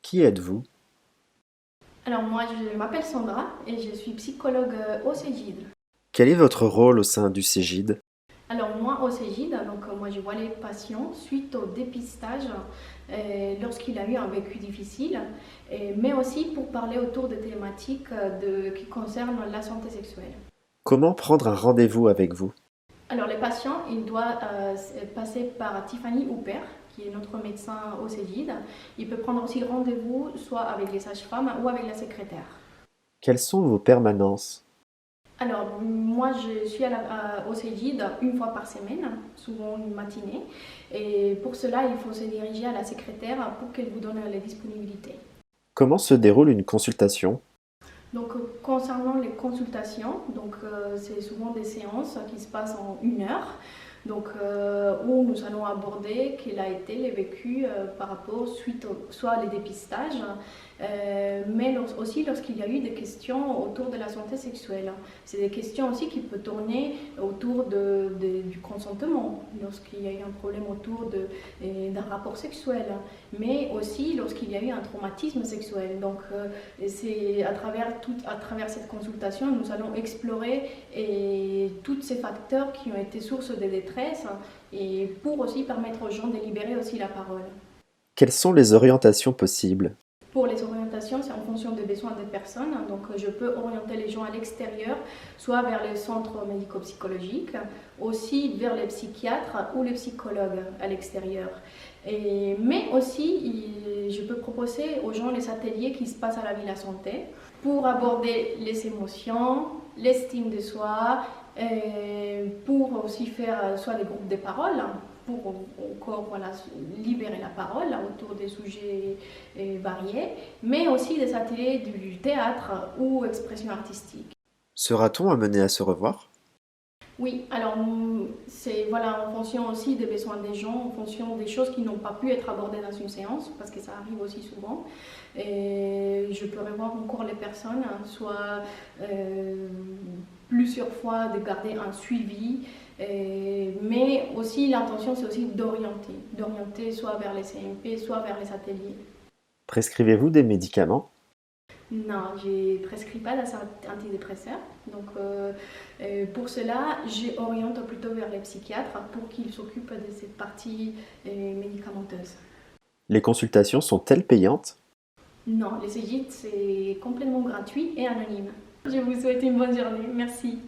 Qui êtes-vous? Alors moi, je m'appelle Sandra et je suis psychologue au Cégide. Quel est votre rôle au sein du Cégide? Alors moi, au Cégide, moi je vois les patients suite au dépistage lorsqu'il a eu un vécu difficile, mais aussi pour parler autour des thématiques qui concernent la santé sexuelle. Comment prendre un rendez-vous avec vous? Alors les patients, ils doivent passer par Tiffany Hooper, qui est notre médecin au Cégide. Il peut prendre aussi rendez-vous soit avec les sages-femmes ou avec la secrétaire. Quelles sont vos permanences? Alors, moi, je suis au Cégide une fois par semaine, souvent une matinée. Et pour cela, il faut se diriger à la secrétaire pour qu'elle vous donne les disponibilités. Comment se déroule une consultation? Donc, concernant les consultations, c'est souvent des séances qui se passent en 1 heure. Où nous allons aborder quel a été le vécu par rapport soit les dépistages, mais aussi lorsqu'il y a eu des questions autour de la santé sexuelle. C'est des questions aussi qui peuvent tourner autour du consentement, lorsqu'il y a eu un problème autour d'un rapport sexuel, mais aussi lorsqu'il y a eu un traumatisme sexuel. C'est à travers cette consultation, nous allons explorer tous ces facteurs qui ont été source de détresse et pour aussi permettre aux gens de libérer aussi la parole. Quelles sont les orientations possibles? Pour les orientations, c'est en fonction des besoins des personnes. Je peux orienter les gens à l'extérieur, soit vers les centres médico-psychologiques, aussi vers les psychiatres ou les psychologues à l'extérieur. Mais aussi, je peux proposer aux gens les ateliers qui se passent à la Villa Santé pour aborder les émotions, l'estime de soi, pour aussi faire soit des groupes de parole, pour encore libérer la parole autour des sujets variés, mais aussi des ateliers du théâtre ou expression artistique. Sera-t-on amené à se revoir? Oui, alors c'est en fonction aussi des besoins des gens, en fonction des choses qui n'ont pas pu être abordées dans une séance, parce que ça arrive aussi souvent. Et je peux revoir encore les personnes, soit plusieurs fois de garder un suivi, mais aussi l'intention c'est aussi d'orienter soit vers les CMP, soit vers les ateliers. Prescrivez-vous des médicaments? Non, je ne prescris pas d'antidépresseurs. Pour cela, j'oriente plutôt vers les psychiatres pour qu'ils s'occupent de cette partie médicamenteuse. Les consultations sont-elles payantes? Non, les Cégide, c'est complètement gratuit et anonyme. Je vous souhaite une bonne journée. Merci.